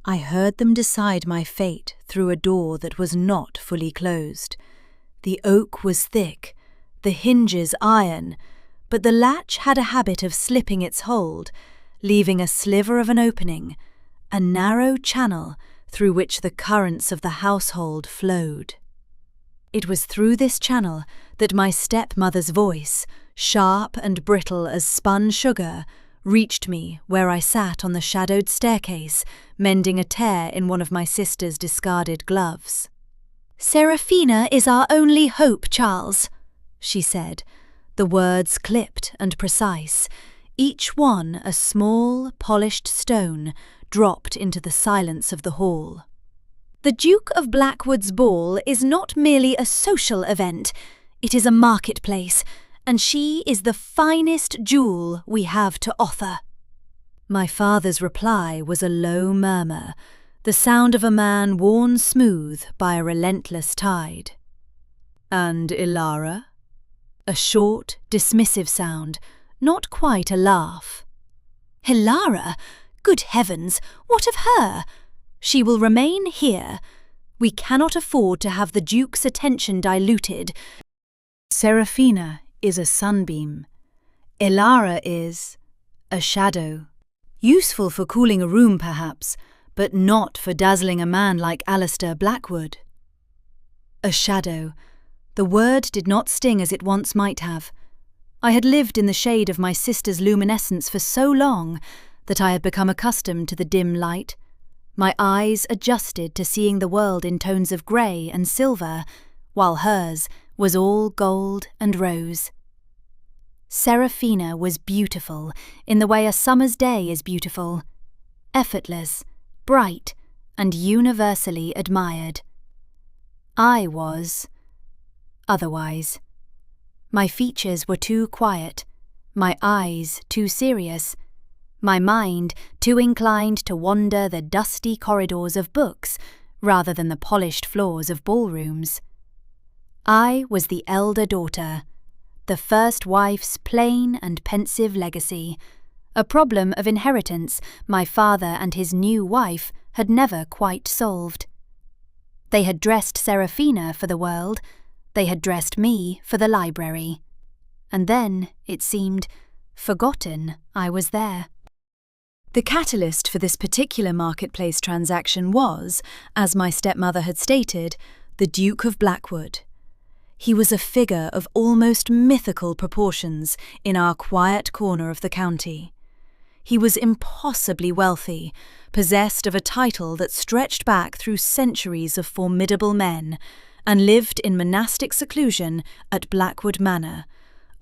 I heard them decide my fate through a door that was not fully closed. The oak was thick, the hinges iron, but the latch had a habit of slipping its hold, leaving a sliver of an opening, a narrow channel through which the currents of the household flowed. It was through this channel that my stepmother's voice, sharp and brittle as spun sugar, reached me where I sat on the shadowed staircase, mending a tear in one of my sister's discarded gloves. "Seraphina is our only hope, Charles," she said, the words clipped and precise, each one a small, polished stone dropped into the silence of the hall. "The Duke of Blackwood's ball is not merely a social event, it is a marketplace, and she is the finest jewel we have to offer." My father's reply was a low murmur, the sound of a man worn smooth by a relentless tide. "And Ilara?" A short, dismissive sound, not quite a laugh. "Ilara? Good heavens, what of her? She will remain here. We cannot afford to have the Duke's attention diluted." "Seraphina is a sunbeam. Ilara is a shadow. Useful for cooling a room, perhaps, but not for dazzling a man like Alistair Blackwood." A shadow. The word did not sting as it once might have. I had lived in the shade of my sister's luminescence for so long that I had become accustomed to the dim light. My eyes adjusted to seeing the world in tones of grey and silver, while hers was all gold and rose. Seraphina was beautiful in the way a summer's day is beautiful, effortless, bright, and universally admired. I was otherwise. My features were too quiet, my eyes too serious, my mind too inclined to wander the dusty corridors of books rather than the polished floors of ballrooms. I was the elder daughter, the first wife's plain and pensive legacy, a problem of inheritance my father and his new wife had never quite solved. They had dressed Seraphina for the world, they had dressed me for the library. And then, it seemed, forgotten I was there. The catalyst for this particular marketplace transaction was, as my stepmother had stated, the Duke of Blackwood. He was a figure of almost mythical proportions in our quiet corner of the county. He was impossibly wealthy, possessed of a title that stretched back through centuries of formidable men, and lived in monastic seclusion at Blackwood Manor,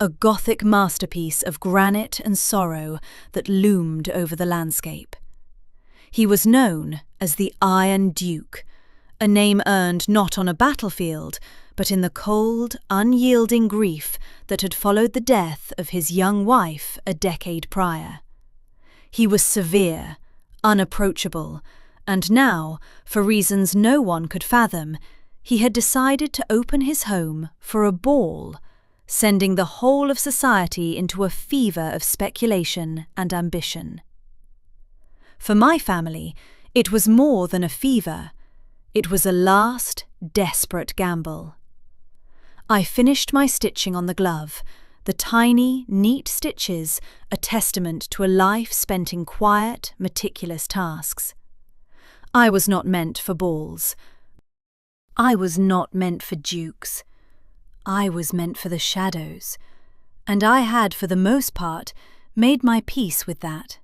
a Gothic masterpiece of granite and sorrow that loomed over the landscape. He was known as the Iron Duke, a name earned not on a battlefield, but in the cold, unyielding grief that had followed the death of his young wife a decade prior. He was severe, unapproachable, and now, for reasons no one could fathom, he had decided to open his home for a ball, sending the whole of society into a fever of speculation and ambition. For my family, it was more than a fever. It was a last, desperate gamble. I finished my stitching on the glove, the tiny, neat stitches a testament to a life spent in quiet, meticulous tasks. I was not meant for balls. I was not meant for dukes. I was meant for the shadows, and I had, for the most part, made my peace with that.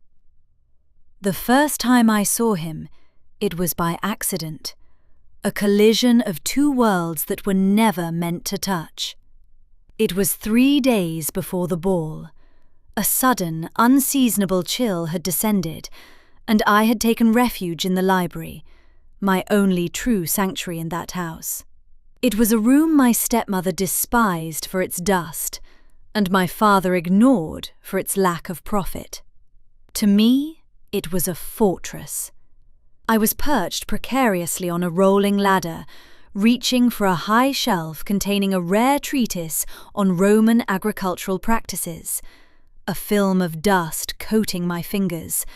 The first time I saw him, it was by accident, a collision of two worlds that were never meant to touch. It was 3 days before the ball. A sudden, unseasonable chill had descended, and I had taken refuge in the library, my only true sanctuary in that house. It was a room my stepmother despised for its dust, and my father ignored for its lack of profit. To me, it was a fortress. I was perched precariously on a rolling ladder, reaching for a high shelf containing a rare treatise on Roman agricultural practices, a film of dust coating my fingers,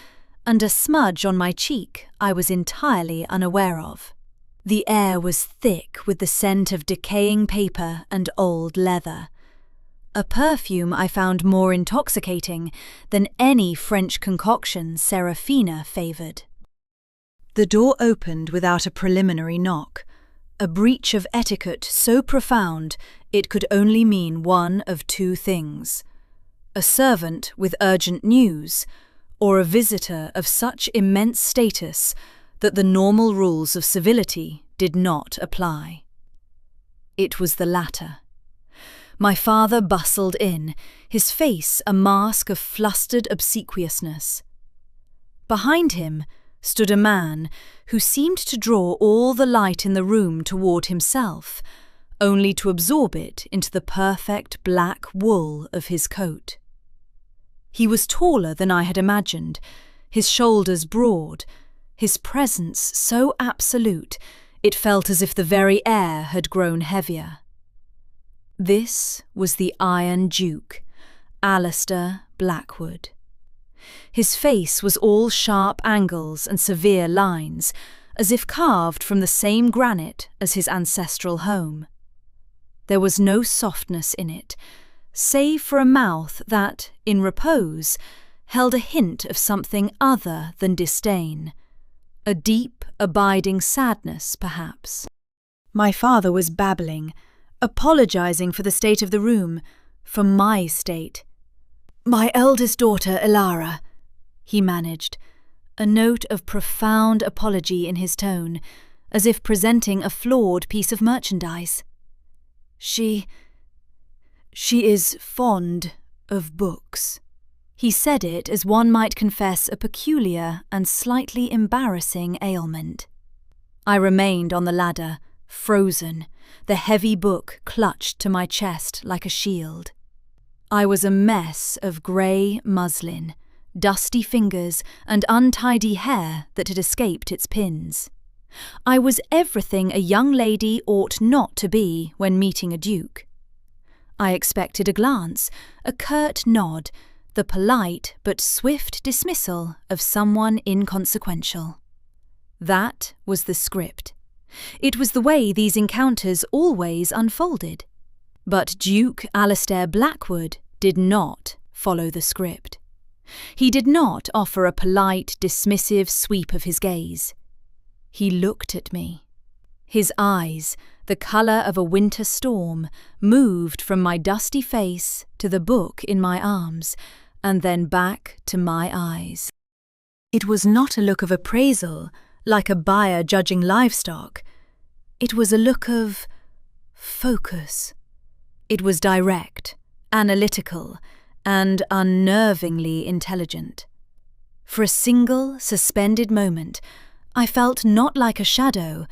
and a smudge on my cheek I was entirely unaware of. The air was thick with the scent of decaying paper and old leather, a perfume I found more intoxicating than any French concoction Serafina favoured. The door opened without a preliminary knock, a breach of etiquette so profound it could only mean one of two things: a servant with urgent news, or a visitor of such immense status that the normal rules of civility did not apply. It was the latter. My father bustled in, his face a mask of flustered obsequiousness. Behind him stood a man who seemed to draw all the light in the room toward himself, only to absorb it into the perfect black wool of his coat. He was taller than I had imagined, his shoulders broad, his presence so absolute it felt as if the very air had grown heavier. This was the Iron Duke, Alistair Blackwood. His face was all sharp angles and severe lines, as if carved from the same granite as his ancestral home. There was no softness in it, save for a mouth that, in repose, held a hint of something other than disdain, a deep, abiding sadness, perhaps. My father was babbling, apologizing for the state of the room, for my state. "My eldest daughter, Elara," he managed, a note of profound apology in his tone, as if presenting a flawed piece of merchandise. She is fond of books." He said it as one might confess a peculiar and slightly embarrassing ailment. I remained on the ladder, frozen, the heavy book clutched to my chest like a shield. I was a mess of grey muslin, dusty fingers and untidy hair that had escaped its pins. I was everything a young lady ought not to be when meeting a duke. I expected a glance, a curt nod, the polite but swift dismissal of someone inconsequential. That was the script. It was the way these encounters always unfolded. But Duke Alistair Blackwood did not follow the script. He did not offer a polite, dismissive sweep of his gaze. He looked at me. His eyes, the colour of a winter storm, moved from my dusty face to the book in my arms, and then back to my eyes. It was not a look of appraisal, like a buyer judging livestock. It was a look of focus. It was direct, analytical, and unnervingly intelligent. For a single, suspended moment, I felt not like a shadow,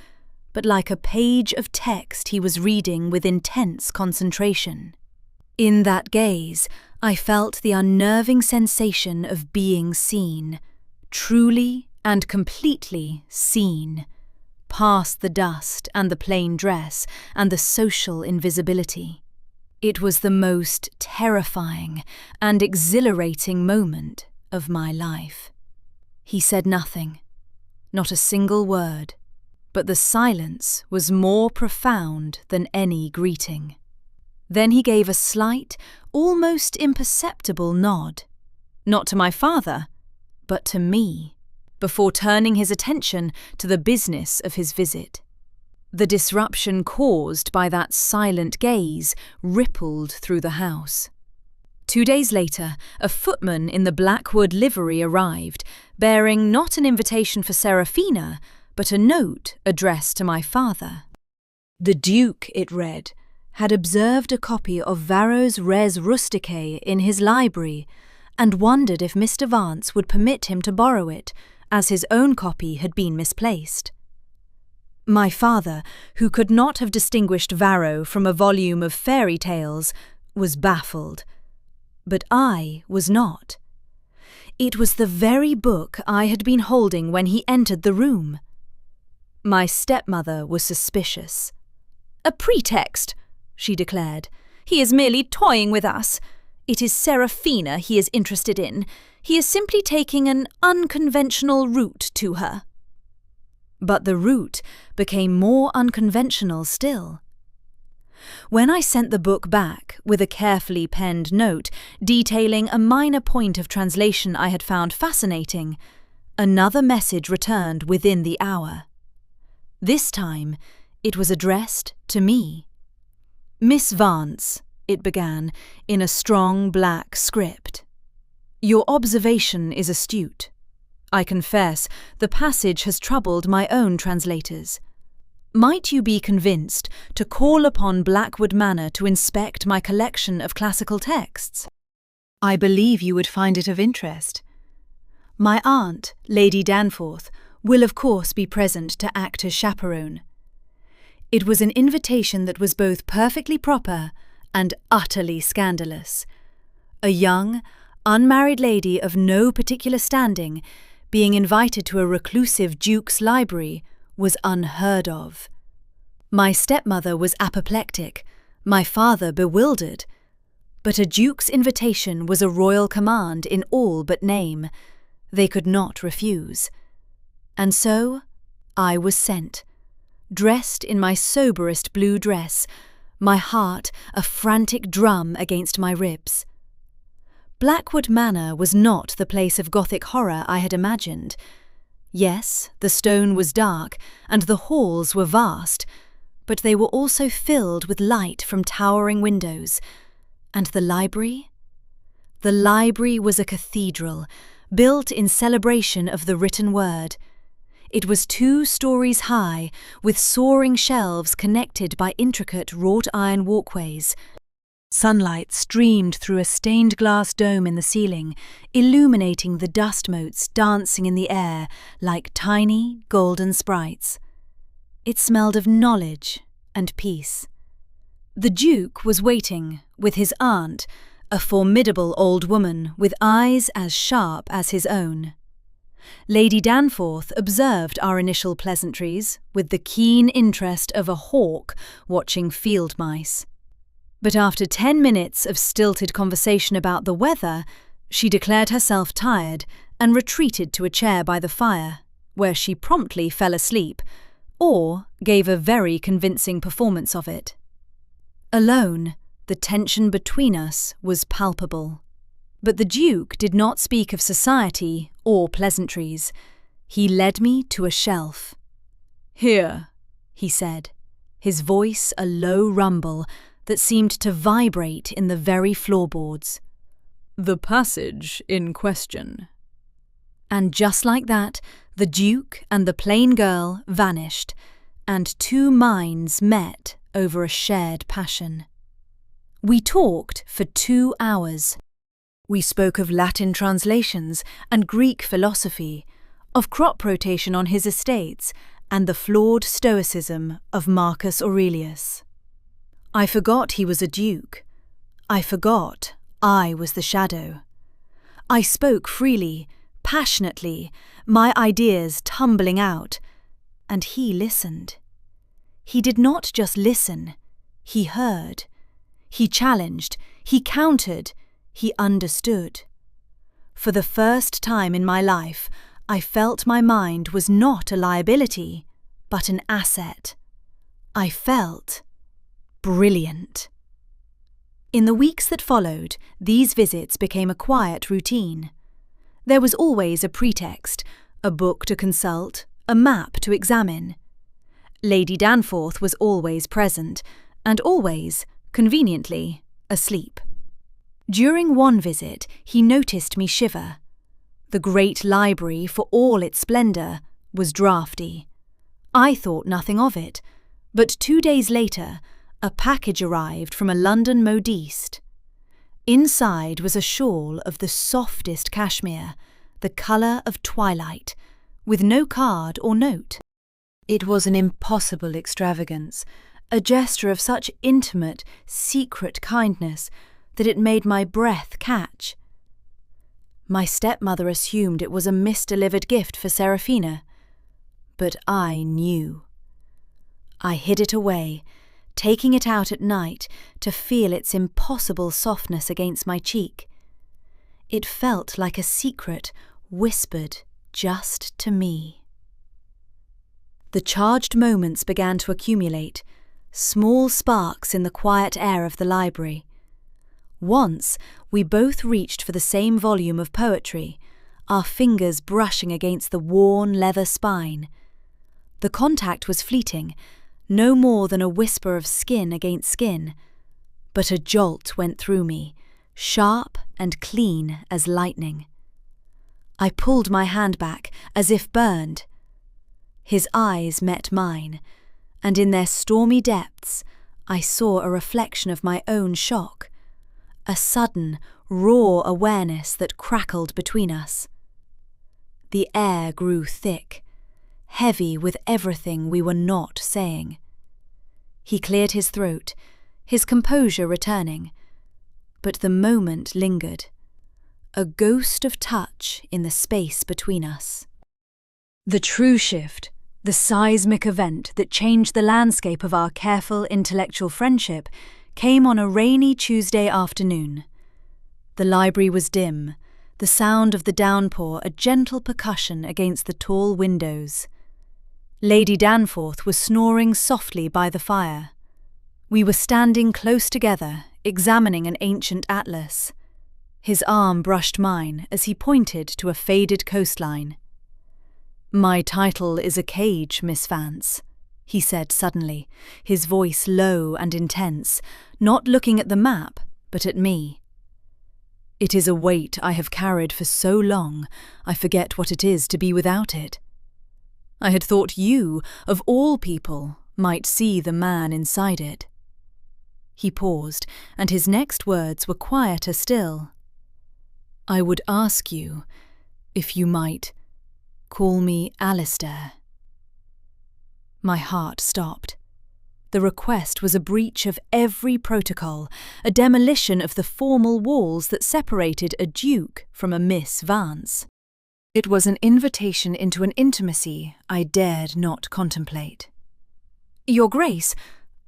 but like a page of text he was reading with intense concentration. In that gaze, I felt the unnerving sensation of being seen, truly and completely seen, past the dust and the plain dress and the social invisibility. It was the most terrifying and exhilarating moment of my life. He said nothing, not a single word, but the silence was more profound than any greeting. Then he gave a slight, almost imperceptible nod, not to my father, but to me, before turning his attention to the business of his visit. The disruption caused by that silent gaze rippled through the house. 2 days later, a footman in the Blackwood livery arrived, bearing not an invitation for Serafina, but a note addressed to my father. The Duke, it read, had observed a copy of Varro's Res Rusticae in his library, and wondered if Mr. Vance would permit him to borrow it, as his own copy had been misplaced. My father, who could not have distinguished Varro from a volume of fairy tales, was baffled. But I was not. It was the very book I had been holding when he entered the room. My stepmother was suspicious. "A pretext," she declared. "He is merely toying with us. It is Seraphina he is interested in. He is simply taking an unconventional route to her. But the route became more unconventional still. When I sent the book back with a carefully penned note detailing a minor point of translation I had found fascinating, another message returned within the hour. This time, it was addressed to me. "Miss Vance," it began, in a strong black script. "Your observation is astute. I confess, the passage has troubled my own translators. Might you be convinced to call upon Blackwood Manor to inspect my collection of classical texts? I believe you would find it of interest. My aunt, Lady Danforth, will of course be present to act as chaperone." It was an invitation that was both perfectly proper and utterly scandalous. A young, unmarried lady of no particular standing being invited to a reclusive duke's library was unheard of. My stepmother was apoplectic, my father bewildered, but a duke's invitation was a royal command in all but name. They could not refuse. And so I was sent, dressed in my soberest blue dress, my heart a frantic drum against my ribs. Blackwood Manor was not the place of Gothic horror I had imagined. Yes, the stone was dark, and the halls were vast, but they were also filled with light from towering windows. And the library? The library was a cathedral, built in celebration of the written word. It was 2 stories high, with soaring shelves connected by intricate wrought-iron walkways. Sunlight streamed through a stained-glass dome in the ceiling, illuminating the dust motes dancing in the air like tiny golden sprites. It smelled of knowledge and peace. The Duke was waiting with his aunt, a formidable old woman with eyes as sharp as his own. Lady Danforth observed our initial pleasantries with the keen interest of a hawk watching field mice. But after 10 minutes of stilted conversation about the weather, she declared herself tired and retreated to a chair by the fire, where she promptly fell asleep, or gave a very convincing performance of it. Alone, the tension between us was palpable. But the Duke did not speak of society or pleasantries. He led me to a shelf. "Here," he said, his voice a low rumble that seemed to vibrate in the very floorboards. "The passage in question." And just like that, the Duke and the plain girl vanished, and 2 minds met over a shared passion. We talked for 2 hours. We spoke of Latin translations and Greek philosophy, of crop rotation on his estates, and the flawed stoicism of Marcus Aurelius. I forgot he was a duke. I forgot I was the shadow. I spoke freely, passionately, my ideas tumbling out, and he listened. He did not just listen, he heard. He challenged, he countered, he understood. For the first time in my life, I felt my mind was not a liability, but an asset. I felt brilliant. In the weeks that followed, these visits became a quiet routine. There was always a pretext, a book to consult, a map to examine. Lady Danforth was always present, and always, conveniently, asleep. During one visit, he noticed me shiver. The great library, for all its splendour, was draughty. I thought nothing of it, but 2 days later, a package arrived from a London modiste. Inside was a shawl of the softest cashmere, the colour of twilight, with no card or note. It was an impossible extravagance, a gesture of such intimate, secret kindness that it made my breath catch. My stepmother assumed it was a misdelivered gift for Seraphina, but I knew. I hid it away, taking it out at night to feel its impossible softness against my cheek. It felt like a secret whispered just to me. The charged moments began to accumulate, small sparks in the quiet air of the library. Once, we both reached for the same volume of poetry, our fingers brushing against the worn leather spine. The contact was fleeting, no more than a whisper of skin against skin, but a jolt went through me, sharp and clean as lightning. I pulled my hand back, as if burned. His eyes met mine, and in their stormy depths I saw a reflection of my own shock, a sudden, raw awareness that crackled between us. The air grew thick, heavy with everything we were not saying. He cleared his throat, his composure returning, but the moment lingered, a ghost of touch in the space between us. The true shift, the seismic event that changed the landscape of our careful intellectual friendship, came on a rainy Tuesday afternoon. The library was dim, the sound of the downpour a gentle percussion against the tall windows. Lady Danforth was snoring softly by the fire. We were standing close together, examining an ancient atlas. His arm brushed mine as he pointed to a faded coastline. "My title is a cage, Miss Vance," he said suddenly, his voice low and intense, not looking at the map, but at me. "It is a weight I have carried for so long, I forget what it is to be without it. I had thought you, of all people, might see the man inside it." He paused, and his next words were quieter still. "I would ask you, if you might, call me Alistair." My heart stopped. The request was a breach of every protocol, a demolition of the formal walls that separated a duke from a Miss Vance. It was an invitation into an intimacy I dared not contemplate. "Your Grace,"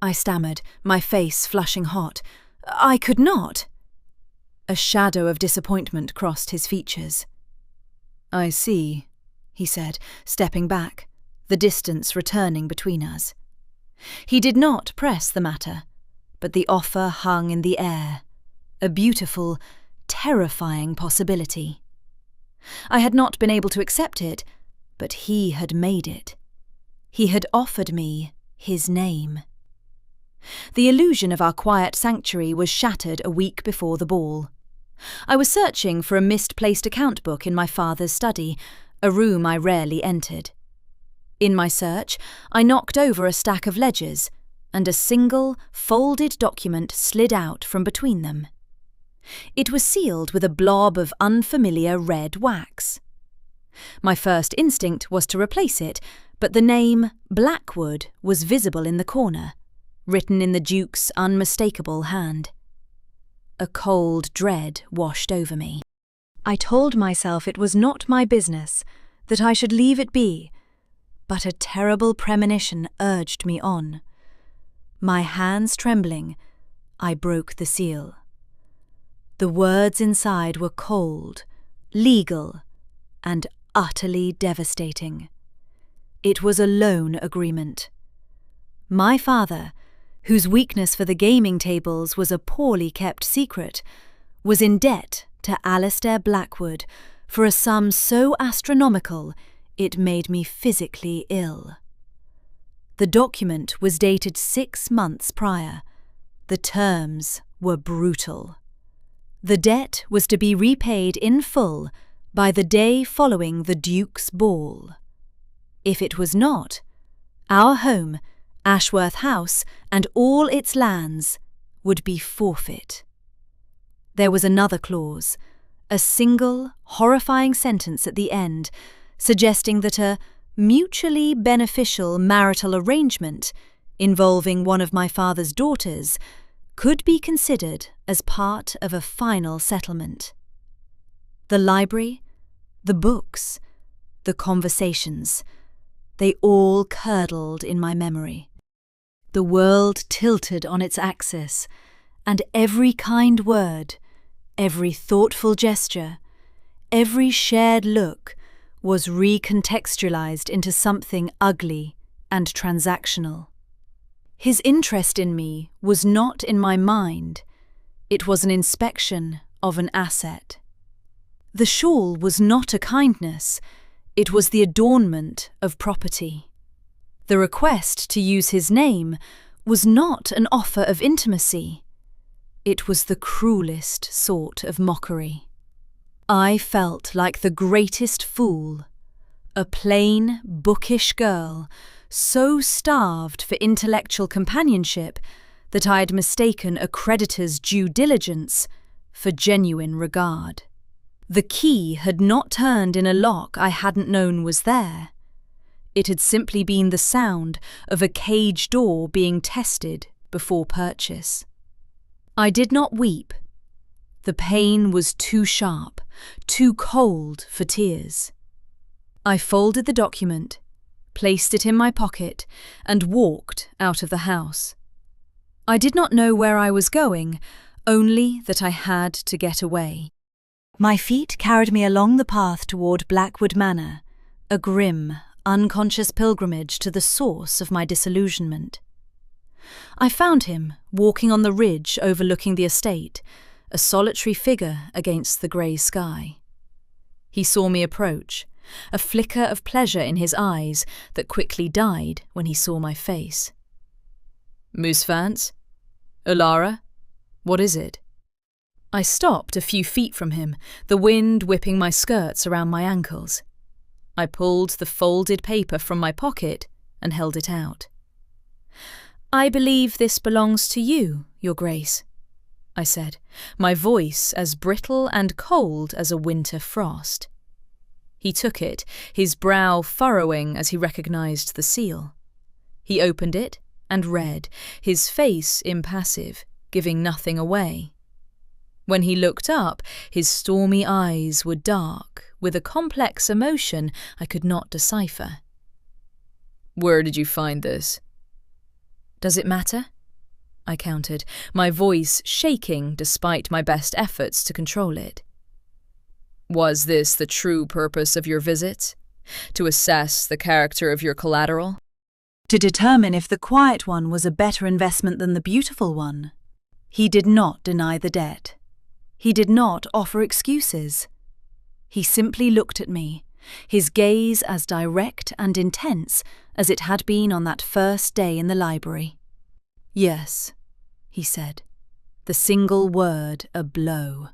I stammered, my face flushing hot, "I could not." A shadow of disappointment crossed his features. "I see," he said, stepping back, the distance returning between us. He did not press the matter, but the offer hung in the air, a beautiful, terrifying possibility. I had not been able to accept it, but he had made it. He had offered me his name. The illusion of our quiet sanctuary was shattered a week before the ball. I was searching for a misplaced account book in my father's study, a room I rarely entered. In my search, I knocked over a stack of ledgers, and a single, folded document slid out from between them. It was sealed with a blob of unfamiliar red wax. My first instinct was to replace it, but the name Blackwood was visible in the corner, written in the Duke's unmistakable hand. A cold dread washed over me. I told myself it was not my business, that I should leave it be, but a terrible premonition urged me on. My hands trembling, I broke the seal. The words inside were cold, legal, and utterly devastating. It was a loan agreement. My father, whose weakness for the gaming tables was a poorly kept secret, was in debt to Alistair Blackwood for a sum so astronomical it made me physically ill. The document was dated 6 months prior. The terms were brutal. The debt was to be repaid in full by the day following the Duke's ball. If it was not, our home, Ashworth House, and all its lands would be forfeit. There was another clause, a single, horrifying sentence at the end, suggesting that a mutually beneficial marital arrangement involving one of my father's daughters could be considered as part of a final settlement. The library, the books, the conversations, they all curdled in my memory. The world tilted on its axis, and every kind word, every thoughtful gesture, every shared look was recontextualized into something ugly and transactional. His interest in me was not in my mind, it was an inspection of an asset. The shawl was not a kindness, it was the adornment of property. The request to use his name was not an offer of intimacy, it was the cruelest sort of mockery. I felt like the greatest fool, a plain, bookish girl, so starved for intellectual companionship that I had mistaken a creditor's due diligence for genuine regard. The key had not turned in a lock I hadn't known was there. It had simply been the sound of a cage door being tested before purchase. I did not weep. The pain was too sharp, too cold for tears. I folded the document, placed it in my pocket, and walked out of the house. I did not know where I was going, only that I had to get away. My feet carried me along the path toward Blackwood Manor, a grim, unconscious pilgrimage to the source of my disillusionment. I found him walking on the ridge overlooking the estate, a solitary figure against the grey sky. He saw me approach, a flicker of pleasure in his eyes that quickly died when he saw my face. "Moose Vance? Ulara? What is it?" I stopped a few feet from him, the wind whipping my skirts around my ankles. I pulled the folded paper from my pocket and held it out. "I believe this belongs to you, Your Grace," I said, my voice as brittle and cold as a winter frost. He took it, his brow furrowing as he recognized the seal. He opened it and read, his face impassive, giving nothing away. When he looked up, his stormy eyes were dark, with a complex emotion I could not decipher. "Where did you find this?" "Does it matter?" I countered, my voice shaking despite my best efforts to control it. "Was this the true purpose of your visit? To assess the character of your collateral?" "To determine if the quiet one was a better investment than the beautiful one." He did not deny the debt. He did not offer excuses. He simply looked at me, his gaze as direct and intense as it had been on that first day in the library. "Yes," he said, the single word a blow.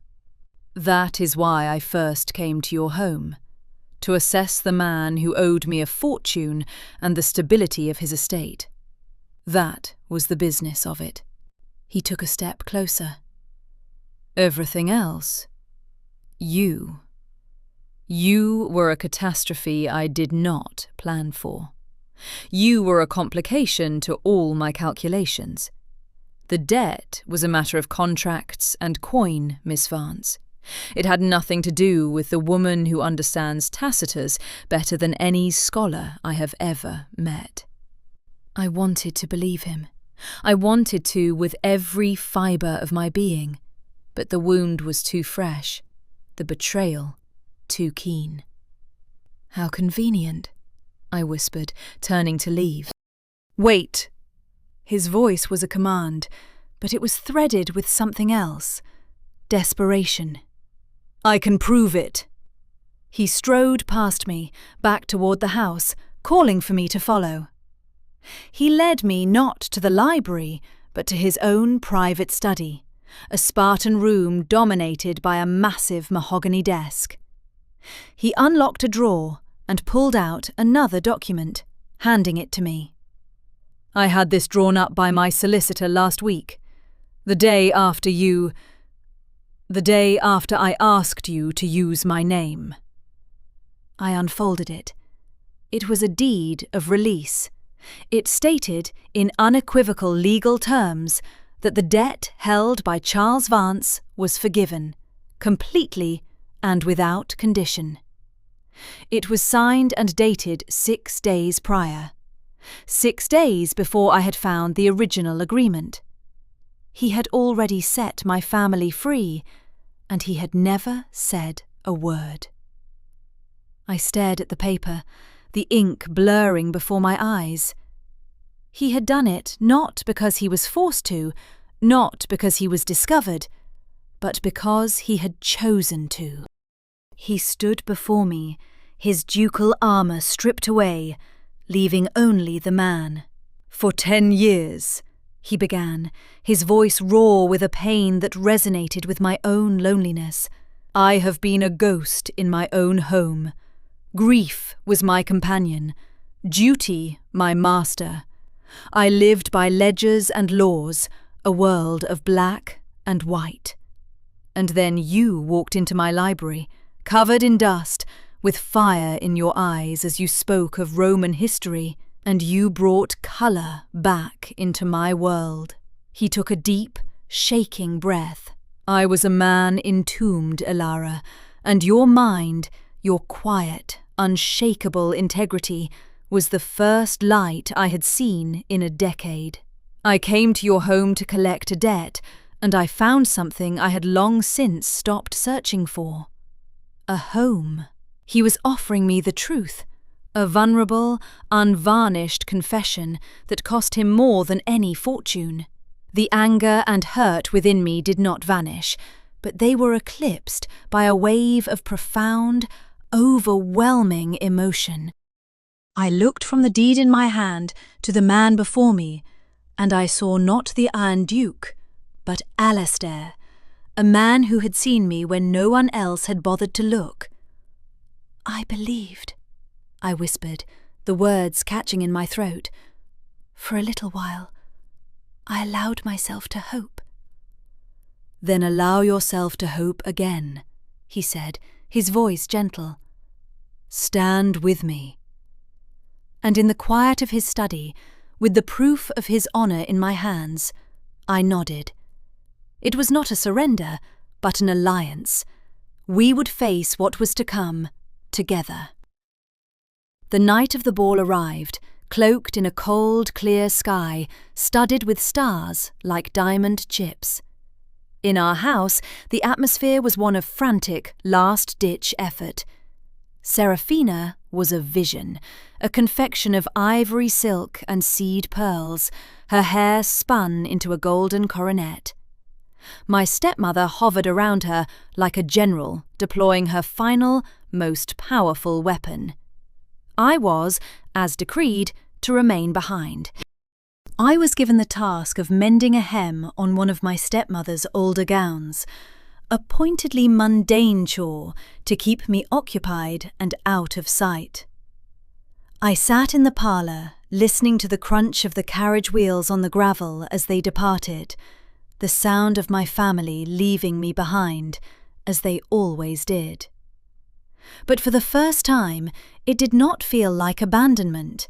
"That is why I first came to your home, to assess the man who owed me a fortune and the stability of his estate. That was the business of it." He took a step closer. "Everything else, you were a catastrophe I did not plan for. You were a complication to all my calculations. The debt was a matter of contracts and coin, Miss Vance. It had nothing to do with the woman who understands Tacitus better than any scholar I have ever met." I wanted to believe him. I wanted to with every fibre of my being, but the wound was too fresh, the betrayal too keen. "How convenient," I whispered, turning to leave. "Wait!" His voice was a command, but it was threaded with something else, desperation. "I can prove it." He strode past me, back toward the house, calling for me to follow. He led me not to the library, but to his own private study, a Spartan room dominated by a massive mahogany desk. He unlocked a drawer and pulled out another document, handing it to me. "I had this drawn up by my solicitor last week, the day after I asked you to use my name." I unfolded it. It was a deed of release. It stated in unequivocal legal terms that the debt held by Charles Vance was forgiven, completely and without condition. It was signed and dated 6 days prior. 6 days before I had found the original agreement. He had already set my family free, and he had never said a word. I stared at the paper, the ink blurring before my eyes. He had done it not because he was forced to, not because he was discovered, but because he had chosen to. He stood before me, his ducal armour stripped away, leaving only the man. "For 10 years," he began, his voice raw with a pain that resonated with my own loneliness, "I have been a ghost in my own home. Grief was my companion, duty my master. I lived by ledgers and laws, a world of black and white. And then you walked into my library, covered in dust, with fire in your eyes as you spoke of Roman history, and you brought colour back into my world." He took a deep, shaking breath. "I was a man entombed, Elara, and your mind, your quiet, unshakable integrity, was the first light I had seen in a decade. I came to your home to collect a debt, and I found something I had long since stopped searching for. A home." He was offering me the truth, a vulnerable, unvarnished confession that cost him more than any fortune. The anger and hurt within me did not vanish, but they were eclipsed by a wave of profound, overwhelming emotion. I looked from the deed in my hand to the man before me, and I saw not the Iron Duke, but Alastair, a man who had seen me when no one else had bothered to look. "I believed," I whispered, the words catching in my throat. "For a little while, I allowed myself to hope." "Then allow yourself to hope again," he said, his voice gentle. "Stand with me." And in the quiet of his study, with the proof of his honour in my hands, I nodded. It was not a surrender, but an alliance. We would face what was to come together. The night of the ball arrived, cloaked in a cold, clear sky, studded with stars like diamond chips. In our house, the atmosphere was one of frantic, last-ditch effort. Seraphina was a vision, a confection of ivory silk and seed pearls, her hair spun into a golden coronet. My stepmother hovered around her like a general deploying her final, most powerful weapon. I was, as decreed, to remain behind. I was given the task of mending a hem on one of my stepmother's older gowns, a pointedly mundane chore to keep me occupied and out of sight. I sat in the parlour, listening to the crunch of the carriage wheels on the gravel as they departed, the sound of my family leaving me behind, as they always did. But for the first time, it did not feel like abandonment.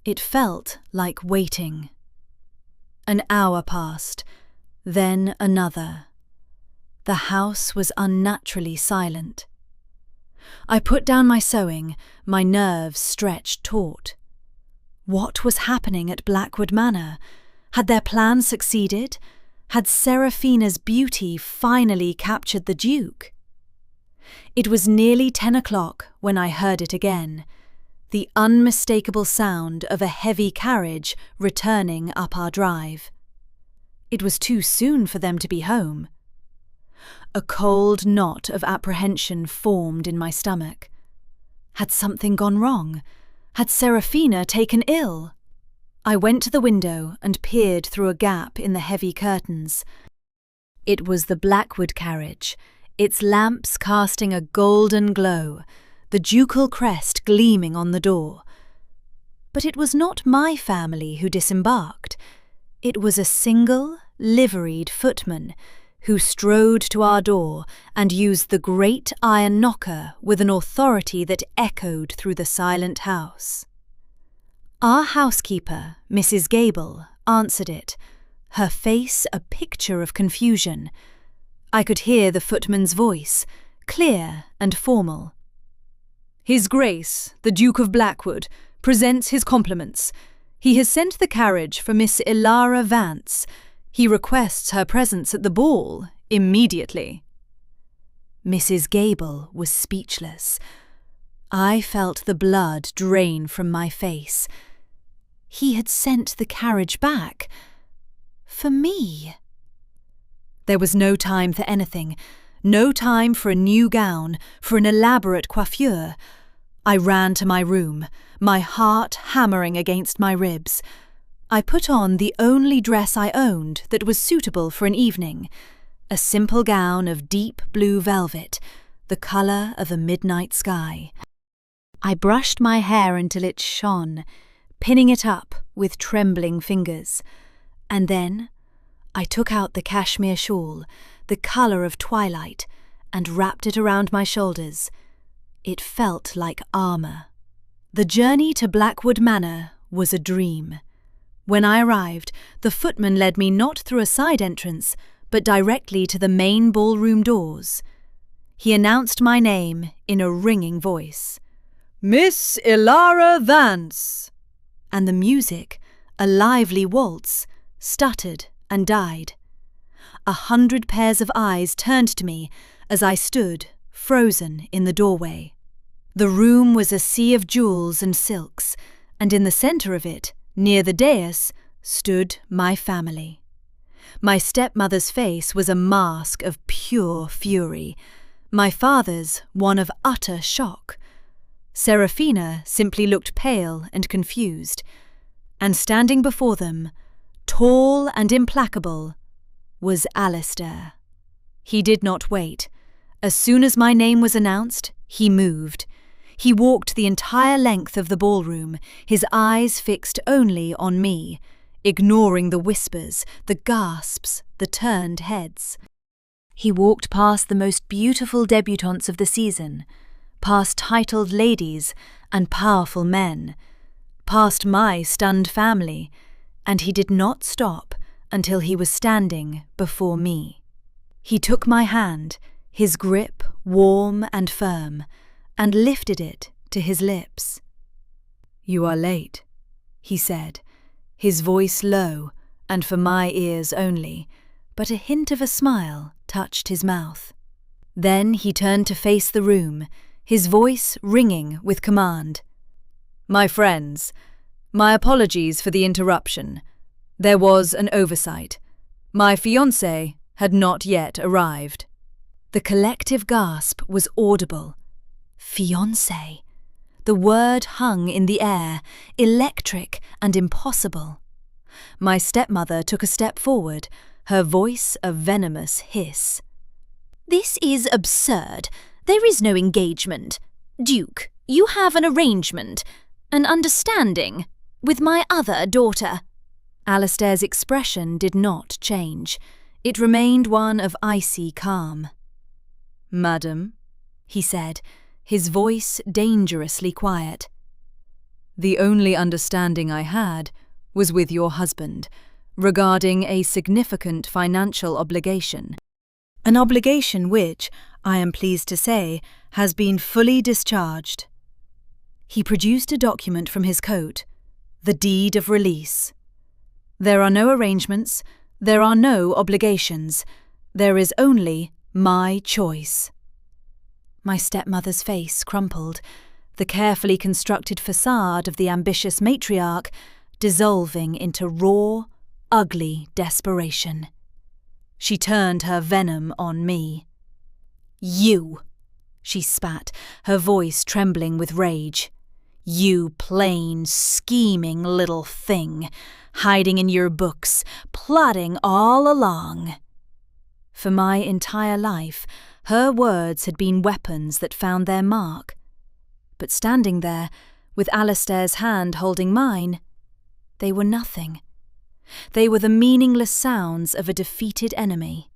It felt like waiting. An hour passed, then another. The house was unnaturally silent. I put down my sewing, my nerves stretched taut. What was happening at Blackwood Manor? Had their plan succeeded? Had Seraphina's beauty finally captured the Duke? It was nearly 10 o'clock when I heard it again, the unmistakable sound of a heavy carriage returning up our drive. It was too soon for them to be home. A cold knot of apprehension formed in my stomach. Had something gone wrong? Had Seraphina taken ill? I went to the window and peered through a gap in the heavy curtains. It was the Blackwood carriage, its lamps casting a golden glow, the ducal crest gleaming on the door. But it was not my family who disembarked. It was a single, liveried footman who strode to our door and used the great iron knocker with an authority that echoed through the silent house. Our housekeeper, Mrs. Gable, answered it, her face a picture of confusion. I could hear the footman's voice, clear and formal. "His Grace, the Duke of Blackwood, presents his compliments. He has sent the carriage for Miss Ilara Vance. He requests her presence at the ball immediately." Mrs. Gable was speechless. I felt the blood drain from my face. He had sent the carriage back. For me. There was no time for anything. No time for a new gown, for an elaborate coiffure. I ran to my room, my heart hammering against my ribs. I put on the only dress I owned that was suitable for an evening, a simple gown of deep blue velvet, the colour of a midnight sky. I brushed my hair until it shone, pinning it up with trembling fingers, and then I took out the cashmere shawl, the colour of twilight, and wrapped it around my shoulders. It felt like armour. The journey to Blackwood Manor was a dream. When I arrived, the footman led me not through a side entrance, but directly to the main ballroom doors. He announced my name in a ringing voice. "Miss Ilara Vance!" And the music, a lively waltz, stuttered and died. 100 pairs of eyes turned to me as I stood, frozen in the doorway. The room was a sea of jewels and silks, and in the centre of it, near the dais, stood my family. My stepmother's face was a mask of pure fury, my father's one of utter shock. Seraphina simply looked pale and confused, and standing before them, tall and implacable, was Alistair. He did not wait. As soon as my name was announced, he moved. He walked the entire length of the ballroom, his eyes fixed only on me, ignoring the whispers, the gasps, the turned heads. He walked past the most beautiful debutantes of the season, past titled ladies and powerful men, past my stunned family, and he did not stop until he was standing before me. He took my hand, his grip warm and firm, and lifted it to his lips. "You are late," he said, his voice low and for my ears only, but a hint of a smile touched his mouth. Then he turned to face the room, his voice ringing with command. "My friends, my apologies for the interruption. There was an oversight. My fiancé had not yet arrived." The collective gasp was audible. Fiancé. The word hung in the air, electric and impossible. My stepmother took a step forward, her voice a venomous hiss. "This is absurd. There is no engagement. Duke, you have an arrangement, an understanding, with my other daughter." Alistair's expression did not change. It remained one of icy calm. "Madam," he said, his voice dangerously quiet. "The only understanding I had was with your husband, regarding a significant financial obligation. An obligation which, I am pleased to say, has been fully discharged." He produced a document from his coat, the deed of release. "There are no arrangements, there are no obligations, there is only my choice." My stepmother's face crumpled, the carefully constructed facade of the ambitious matriarch dissolving into raw, ugly desperation. She turned her venom on me. "You!" she spat, her voice trembling with rage. "You plain, scheming little thing, hiding in your books, plotting all along." For my entire life, her words had been weapons that found their mark. But standing there, with Alistair's hand holding mine, they were nothing. They were the meaningless sounds of a defeated enemy.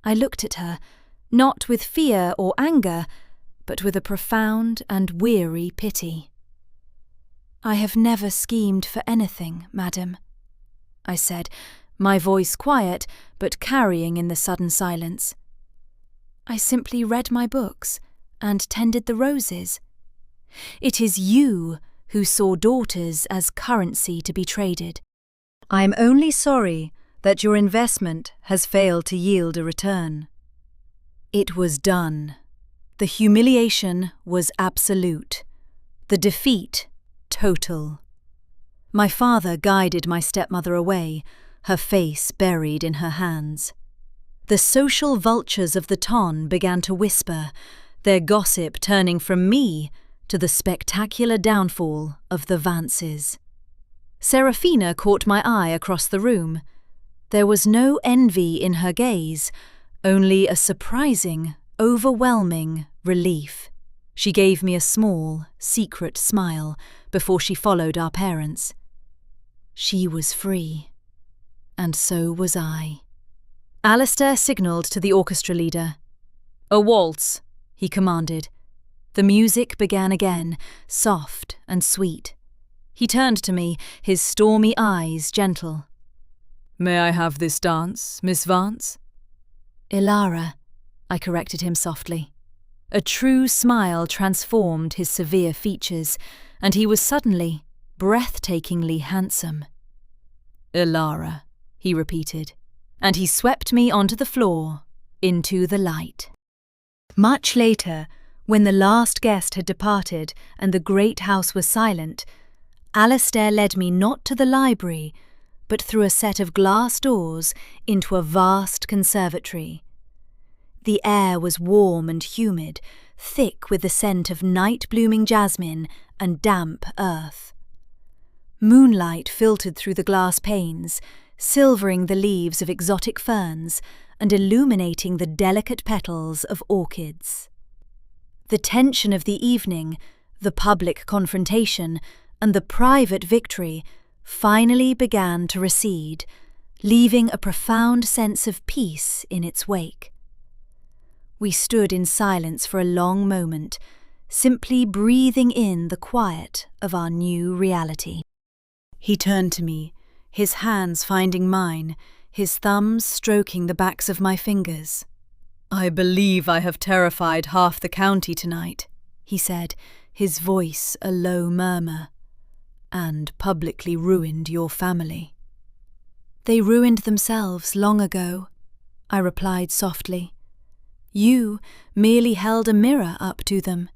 I looked at her, not with fear or anger, but with a profound and weary pity. "I have never schemed for anything, madam," I said, my voice quiet but carrying in the sudden silence. "I simply read my books and tended the roses. It is you who saw daughters as currency to be traded. I am only sorry that your investment has failed to yield a return. It was done. The humiliation was absolute. The defeat total. My father guided my stepmother away, her face buried in her hands. The social vultures of the ton began to whisper, their gossip turning from me to the spectacular downfall of the Vances. Serafina caught my eye across the room. There was no envy in her gaze, only a surprising, overwhelming relief. She gave me a small, secret smile before she followed our parents. She was free, and so was I. Alistair signalled to the orchestra leader. "A waltz," he commanded. The music began again, soft and sweet. He turned to me, his stormy eyes gentle. "May I have this dance, Miss Vance?" "Ilara," I corrected him softly. A true smile transformed his severe features, and he was suddenly, breathtakingly handsome. "Ilara," he repeated, and he swept me onto the floor, into the light. Much later, when the last guest had departed and the great house was silent, Alistair led me not to the library, but through a set of glass doors into a vast conservatory. The air was warm and humid, thick with the scent of night-blooming jasmine and damp earth. Moonlight filtered through the glass panes, silvering the leaves of exotic ferns and illuminating the delicate petals of orchids. The tension of the evening, the public confrontation, and the private victory finally began to recede, leaving a profound sense of peace in its wake. We stood in silence for a long moment, simply breathing in the quiet of our new reality. He turned to me, his hands finding mine, his thumbs stroking the backs of my fingers. "I believe I have terrified half the county tonight," he said, his voice a low murmur, "and publicly ruined your family." "They ruined themselves long ago," I replied softly. "You merely held a mirror up to them."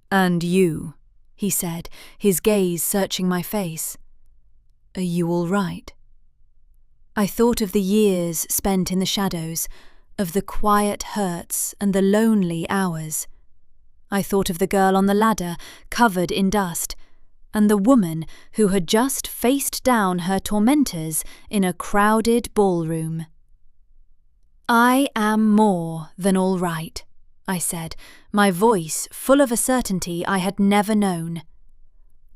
"And you," he said, his gaze searching my face. "Are you all right?" I thought of the years spent in the shadows, of the quiet hurts and the lonely hours. I thought of the girl on the ladder, covered in dust, and the woman who had just faced down her tormentors in a crowded ballroom. "I am more than all right," I said, my voice full of a certainty I had never known.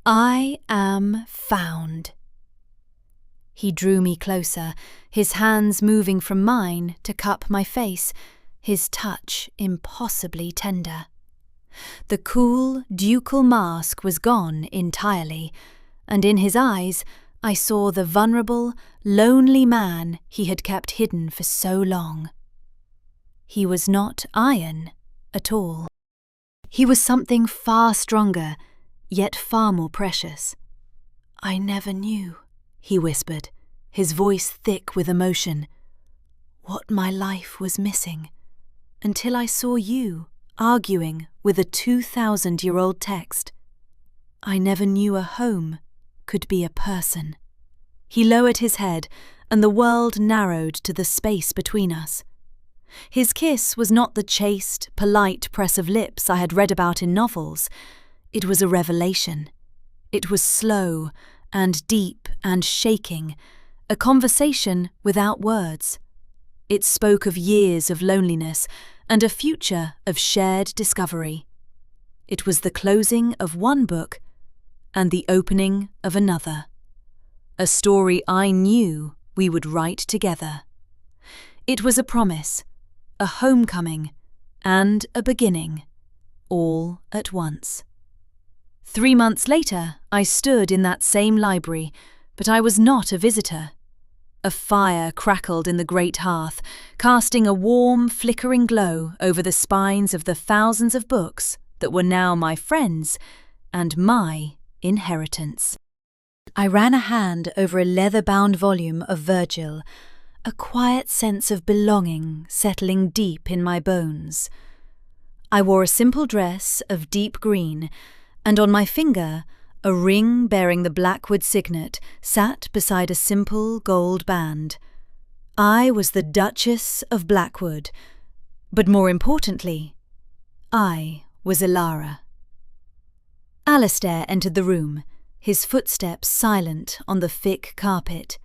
"I am found." He drew me closer, his hands moving from mine to cup my face, his touch impossibly tender. The cool, ducal mask was gone entirely, and in his eyes I saw the vulnerable, lonely man he had kept hidden for so long. He was not iron at all. He was something far stronger, yet far more precious. "I never knew," he whispered, his voice thick with emotion, "what my life was missing, until I saw you arguing with a 2,000-year-old text. I never knew a home could be a person." He lowered his head, and the world narrowed to the space between us. His kiss was not the chaste, polite press of lips I had read about in novels. It was a revelation. It was slow and deep and shaking, a conversation without words. It spoke of years of loneliness and a future of shared discovery. It was the closing of one book and the opening of another. A story I knew we would write together. It was a promise, a homecoming, and a beginning, all at once. 3 months later, I stood in that same library, but I was not a visitor. A fire crackled in the great hearth, casting a warm, flickering glow over the spines of the thousands of books that were now my friends and my inheritance. I ran a hand over a leather-bound volume of Virgil, a quiet sense of belonging settling deep in my bones. I wore a simple dress of deep green, and on my finger a ring bearing the Blackwood signet sat beside a simple gold band. I was the Duchess of Blackwood, but more importantly, I was Elara. Alistair entered the room, his footsteps silent on the thick carpet.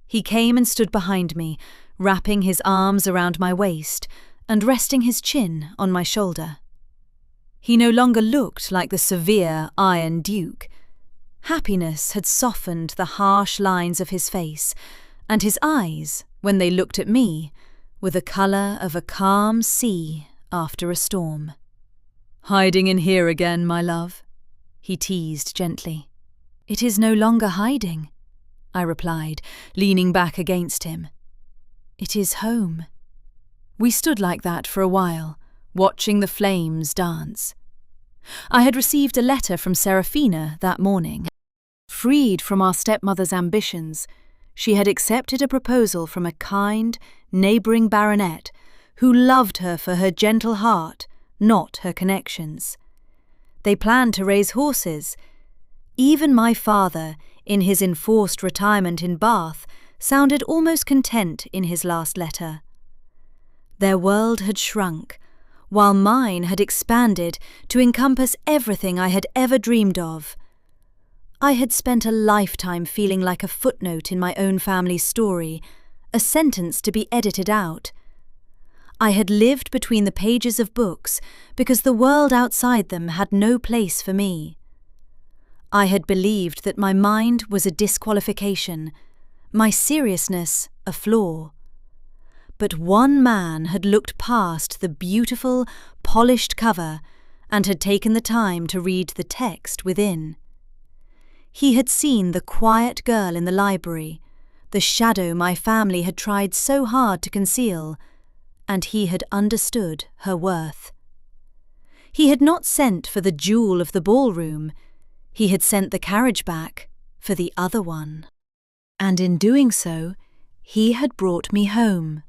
He came and stood behind me, wrapping his arms around my waist and resting his chin on my shoulder. He no longer looked like the severe Iron Duke. Happiness had softened the harsh lines of his face, and his eyes, when they looked at me, were the colour of a calm sea after a storm. "Hiding in here again, my love?" he teased gently. "It is no longer hiding," I replied, leaning back against him. "It is home." We stood like that for a while, watching the flames dance. I had received a letter from Seraphina that morning. Freed from our stepmother's ambitions, she had accepted a proposal from a kind, neighbouring baronet who loved her for her gentle heart, not her connections. They planned to raise horses. Even my father, in his enforced retirement in Bath, sounded almost content in his last letter. Their world had shrunk, while mine had expanded to encompass everything I had ever dreamed of. I had spent a lifetime feeling like a footnote in my own family's story, a sentence to be edited out. I had lived between the pages of books because the world outside them had no place for me. I had believed that my mind was a disqualification, my seriousness a flaw. But one man had looked past the beautiful, polished cover and had taken the time to read the text within. He had seen the quiet girl in the library, the shadow my family had tried so hard to conceal, and he had understood her worth. He had not sent for the jewel of the ballroom, he had sent the carriage back for the other one. And in doing so, he had brought me home.